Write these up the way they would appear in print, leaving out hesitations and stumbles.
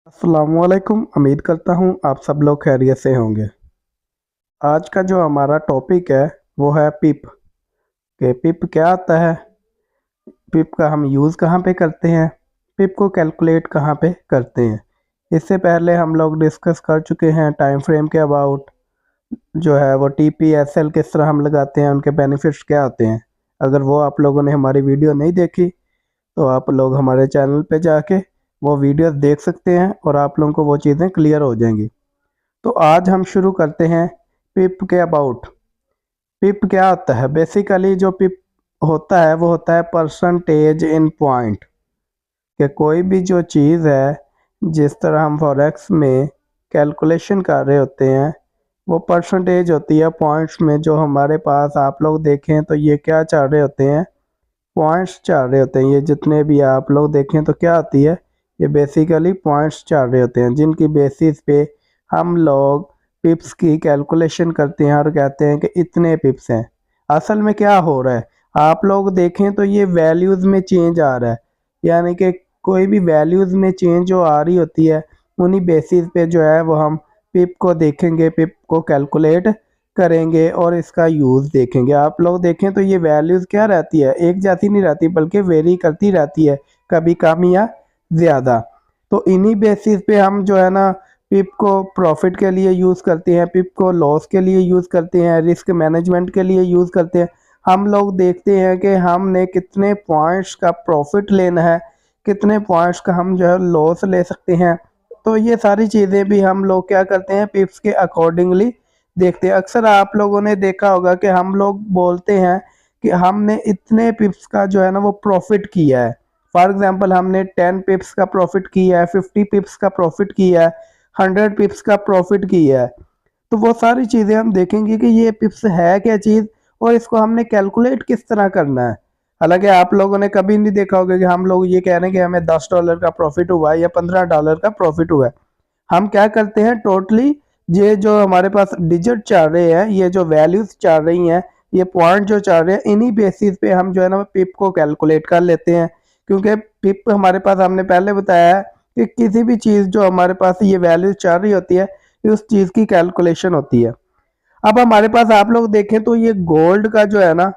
अस्सलामुअलैकुम। उम्मीद करता हूँ आप सब लोग खैरियत से होंगे। आज का जो हमारा टॉपिक है वो है पिप के पिप क्या आता है, पिप का हम यूज़ कहाँ पे करते हैं, पिप को कैलकुलेट कहाँ पे करते हैं। इससे पहले हम लोग डिस्कस कर चुके हैं टाइम फ्रेम के अबाउट, जो है वो TPSL किस तरह हम लगाते हैं, उनके बेनिफिट्स क्या आते हैं। अगर वो आप लोगों ने हमारी वीडियो नहीं देखी तो आप लोग हमारे चैनल पे जाके वो वीडियो देख सकते हैं और आप लोगों को वो चीज़ें क्लियर हो जाएंगी। तो आज हम शुरू करते हैं पिप के अबाउट। पिप क्या होता है? बेसिकली जो पिप होता है वो होता है परसेंटेज इन पॉइंट, कि कोई भी जो चीज़ है, जिस तरह हम फॉरेक्स में कैलकुलेशन कर रहे होते हैं वो परसेंटेज होती है पॉइंट्स में। जो हमारे पास आप लोग देखें तो ये क्या चल रहे होते हैं, पॉइंट्स चल रहे होते हैं। ये जितने भी आप लोग देखें तो क्या आती है, ये बेसिकली पॉइंट्स चल रहे होते हैं, जिनकी बेसिस पे हम लोग पिप्स की कैलकुलेशन करते हैं और कहते हैं कि इतने पिप्स हैं। असल में क्या हो रहा है, आप लोग देखें तो ये वैल्यूज़ में चेंज आ रहा है, यानी कि कोई भी वैल्यूज़ में चेंज जो आ रही होती है उन्हीं बेसिस पे जो है वो हम पिप को देखेंगे, पिप को कैलकुलेट करेंगे और इसका यूज़ देखेंगे। आप लोग देखें तो ये वैल्यूज़ क्या रहती है, एक जैसी नहीं रहती बल्कि वेरी करती रहती है, कभी कम या ज़्यादा। तो इन्हीं बेसिस पे हम जो है ना पिप को प्रॉफिट के लिए यूज़ करते हैं, पिप को लॉस के लिए यूज़ करते हैं, रिस्क मैनेजमेंट के लिए यूज़ करते हैं। हम लोग देखते हैं कि हमने कितने पॉइंट्स का प्रॉफिट लेना है, कितने पॉइंट्स का हम जो है लॉस ले सकते हैं। तो ये सारी चीज़ें भी हम लोग क्या करते हैं, पिप्स के अकॉर्डिंगली देखते हैं। अक्सर आप लोगों ने देखा होगा कि हम लोग बोलते हैं कि हमने इतने पिप्स का जो है ना वो प्रॉफिट किया है। फॉर एग्जांपल हमने 10 पिप्स का प्रॉफिट किया है, 50 पिप्स का प्रॉफिट किया है, 100 पिप्स का प्रॉफिट किया है। तो वो सारी चीज़ें हम देखेंगे कि ये पिप्स है क्या चीज़ और इसको हमने कैलकुलेट किस तरह करना है। हालांकि आप लोगों ने कभी नहीं देखा होगा कि हम लोग ये कह रहे हैं कि हमें $10 का प्रॉफिट हुआ है या $15 का प्रॉफिट हुआ है। हम क्या करते हैं, टोटली ये जो हमारे पास डिजिट चल रहे हैं, ये जो वैल्यूज चल रही हैं, ये पॉइंट जो चल रहे हैं, इन्हीं बेसिस पे हम जो है ना पिप को कैलकुलेट कर लेते हैं। क्योंकि पिप हमारे पास, हमने पहले बताया है कि किसी भी चीज़ जो हमारे पास ये वैल्यूज चल रही होती है उस चीज़ की कैलकुलेशन होती है। अब हमारे पास आप लोग देखें तो ये गोल्ड का जो है ना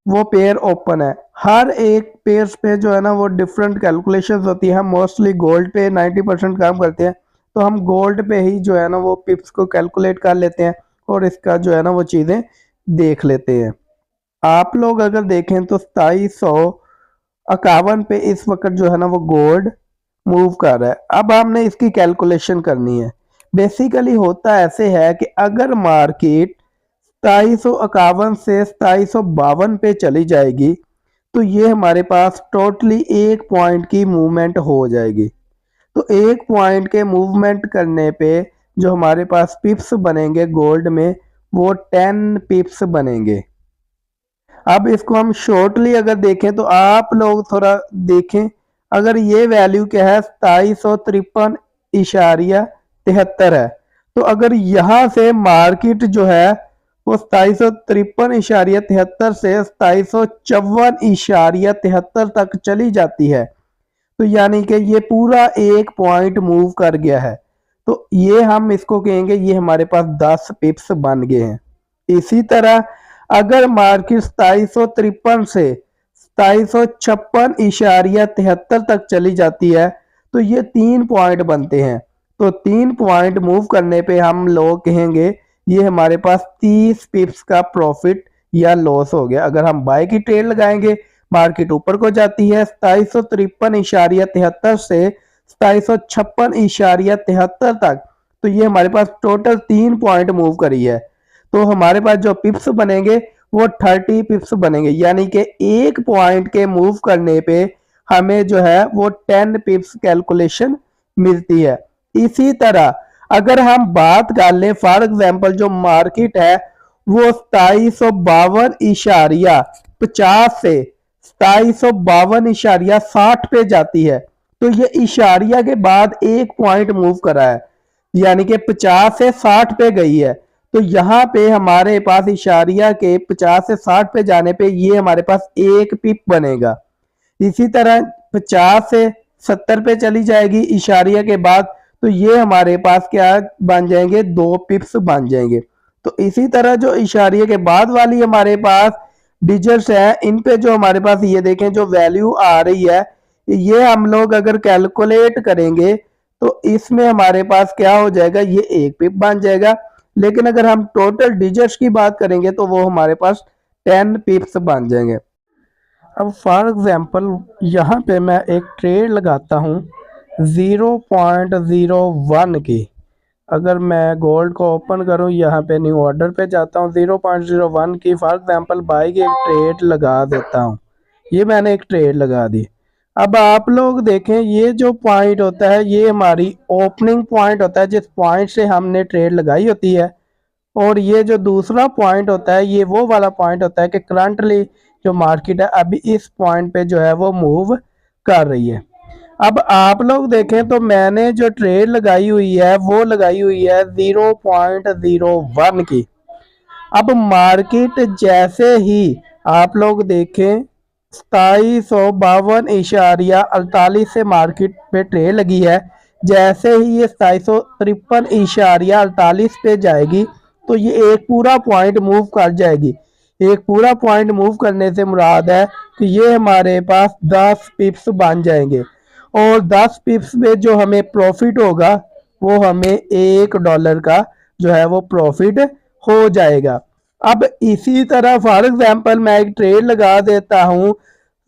वो पेयर ओपन है। हर एक पेयर्स पे जो है ना वो डिफरेंट कैलकुलेशंस होती है। हम मोस्टली गोल्ड पे 90% काम करते हैं, तो हम गोल्ड पे ही जो है ना वो पिप्स को कैलकुलेट कर लेते हैं और इसका जो है ना वो चीज़ें देख लेते हैं। आप लोग अगर देखें तो 2751 पे इस वक्त जो है ना वो गोल्ड मूव कर रहा है। अब हमने इसकी कैलकुलेशन करनी है। बेसिकली होता ऐसे है कि अगर मार्केट 2751 से 2752 पे चली जाएगी तो ये हमारे पास टोटली एक पॉइंट की मूवमेंट हो जाएगी। तो एक पॉइंट के मूवमेंट करने पे जो हमारे पास पिप्स बनेंगे गोल्ड में वो 10 पिप्स बनेंगे। अब इसको हम शॉर्टली अगर देखें तो आप लोग थोड़ा देखें, अगर ये वैल्यू क्या है 2753.73 है, तो अगर यहाँ से मार्केट जो है वो 2753.73 से 2754.73 तक चली जाती है, तो यानी कि ये पूरा एक पॉइंट मूव कर गया है। तो ये हम इसको कहेंगे ये हमारे पास 10 पिप्स बन गए हैं। इसी तरह अगर मार्केट 2753 से 2756.73 तक चली जाती है तो ये 3 पॉइंट बनते हैं। तो 3 पॉइंट मूव करने पे हम लोग कहेंगे ये हमारे पास 30 पिप्स का प्रॉफिट या लॉस हो गया। अगर हम बाय की ट्रेड लगाएंगे, मार्केट ऊपर को जाती है 2753.73 से 2756.73 तक, तो ये हमारे पास टोटल 3 पॉइंट मूव करी है। तो हमारे पास जो पिप्स बनेंगे वो 30 पिप्स बनेंगे, यानी कि एक पॉइंट के मूव करने पे हमें जो है वो 10 पिप्स कैलकुलेशन मिलती है। इसी तरह अगर हम बात कर लें, फॉर एग्जांपल जो मार्केट है वो 2752.50 से 2752.60 पे जाती है, तो ये इशारिया के बाद एक पॉइंट मूव करा है, यानी कि 50 से 60 पे गई है। तो यहाँ पे हमारे पास इशारिया के 50 से 60 पे जाने पे ये हमारे पास एक पिप बनेगा। इसी तरह 50 से 70 पे चली जाएगी इशारिया के बाद, तो ये हमारे पास क्या बन जाएंगे, 2 पिप्स बन जाएंगे। तो इसी तरह जो इशारिया के बाद वाली हमारे पास डिजिट्स है, इन पे जो हमारे पास ये देखें जो वैल्यू आ रही है, ये हम लोग अगर कैलकुलेट करेंगे तो इसमें हमारे पास क्या हो जाएगा, ये 1 पिप बन जाएगा। लेकिन अगर हम टोटल डिजिट्स की बात करेंगे तो वो हमारे पास 10 पिप्स बन जाएंगे। अब फॉर एग्जांपल यहाँ पे मैं एक ट्रेड लगाता हूँ 0.01 की। अगर मैं गोल्ड को ओपन करूँ, यहाँ पे न्यू ऑर्डर पे जाता हूँ, 0.01 की फॉर एग्जांपल बाई की एक ट्रेड लगा देता हूँ। ये मैंने एक ट्रेड लगा दी। अब आप लोग देखें, ये जो पॉइंट होता है ये हमारी ओपनिंग पॉइंट होता है, जिस पॉइंट से हमने ट्रेड लगाई होती है। और ये जो दूसरा पॉइंट होता है ये वो वाला पॉइंट होता है कि करंटली जो मार्केट है अभी इस पॉइंट पे जो है वो मूव कर रही है। अब आप लोग देखें तो मैंने जो ट्रेड लगाई हुई है वो लगाई हुई है 0.01 की। अब मार्केट जैसे ही आप लोग देखें 2752.48 से मार्केट पे ट्रेड लगी है, जैसे ही ये 2753.48 पे जाएगी तो ये एक पूरा पॉइंट मूव कर जाएगी। एक पूरा पॉइंट मूव करने से मुराद है कि ये हमारे पास 10 पिप्स बन जाएंगे और 10 पिप्स में जो हमें प्रॉफिट होगा वो हमें $1 का जो है वो प्रॉफिट हो जाएगा। अब इसी तरह फॉर एग्जांपल मैं एक ट्रेड लगा देता हूं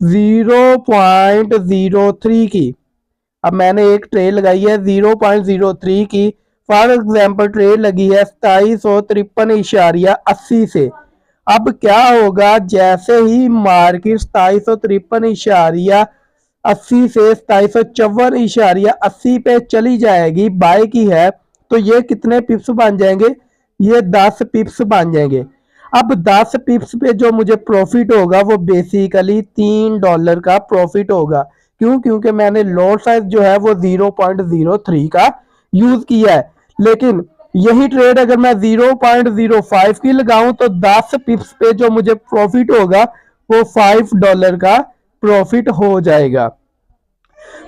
0.03 की। अब मैंने एक ट्रेड लगाई है 0.03 की, फॉर एग्जांपल ट्रेड लगी है 2753.80 से। अब क्या होगा, जैसे ही मार्केट 2753.80 से 2754.80 पे चली जाएगी, बाय की है, तो ये कितने पिप्स बन जाएंगे, ये 10 पिप्स बन जाएंगे। अब 10 पिप्स पे जो मुझे प्रॉफिट होगा वो बेसिकली $3 का प्रॉफिट होगा। क्यों? क्योंकि मैंने लॉट साइज जो है वो 0.03 का यूज किया है। लेकिन यही ट्रेड अगर मैं 0.05 की लगाऊं तो 10 पिप्स पे जो मुझे प्रॉफिट होगा वो $5 का प्रॉफिट हो जाएगा।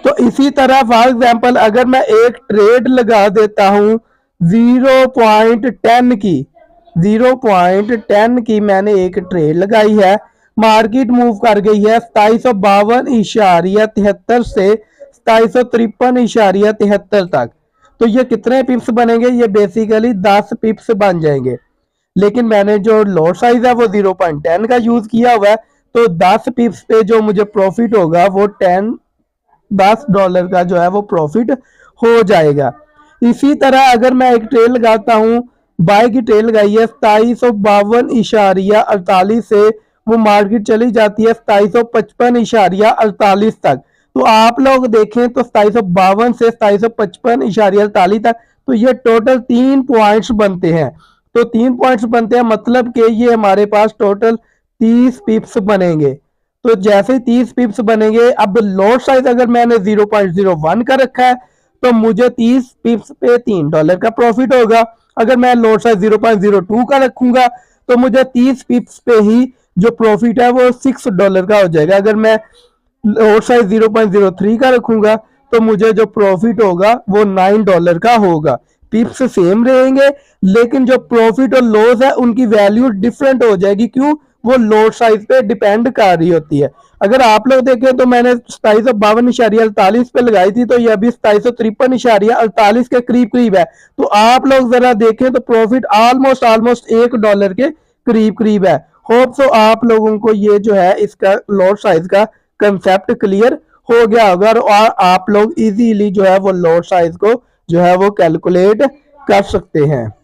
तो इसी तरह फॉर एग्जांपल अगर मैं एक ट्रेड लगा देता हूं 0.10 की, 0.10 की मैंने एक ट्रेड लगाई है, मार्केट मूव कर गई है 2752.73 से 2753.73 तक। तो ये कितने पिप्स बनेंगे, ये बेसिकली 10 पिप्स बन जाएंगे। लेकिन मैंने जो लॉट साइज है वो 0.10 का यूज किया हुआ है, तो 10 पिप्स पे जो मुझे प्रॉफिट होगा वो $10 का जो है वो प्रॉफिट हो जाएगा। इसी तरह अगर मैं एक ट्रेड लगाता हूं, बाय की ट्रेड लगाई है 2752.48 से, वो मार्केट चली जाती है 2755.48 तक। तो आप लोग देखें तो 2752 से 2755.48 तक, तो ये टोटल 3 पॉइंट्स बनते हैं। तो 3 पॉइंट्स बनते हैं, मतलब कि ये हमारे पास टोटल 30 पिप्स बनेंगे। तो जैसे 30 पिप्स बनेंगे, अब लॉट साइज अगर मैंने 0.01 का रखा है तो मुझे 30 पिप्स पे $3 का प्रॉफिट होगा। अगर मैं लॉट साइज 0.02 का रखूंगा तो मुझे 30 पिप्स पे ही जो प्रॉफिट है वो $6 का हो जाएगा। अगर मैं लॉट साइज 0.03 का रखूंगा तो मुझे जो प्रॉफिट होगा वो $9 का होगा। पिप्स सेम रहेंगे लेकिन जो प्रॉफिट और लॉस है उनकी वैल्यू डिफरेंट हो जाएगी। क्यों? वो लॉट साइज पे डिपेंड कर रही होती है। अगर आप लोग देखें तो मैंने 2752.48 पे लगाई थी, तो ये अभी 2753.48 के करीब करीब है। तो आप लोग जरा देखें तो प्रॉफिट ऑलमोस्ट $1 के करीब करीब है। होप सो आप लोगों को ये जो है इसका लॉट साइज का कंसेप्ट क्लियर हो गया होगा और आप लोग इजीली जो है वो लॉट साइज को जो है वो कैलकुलेट कर सकते हैं।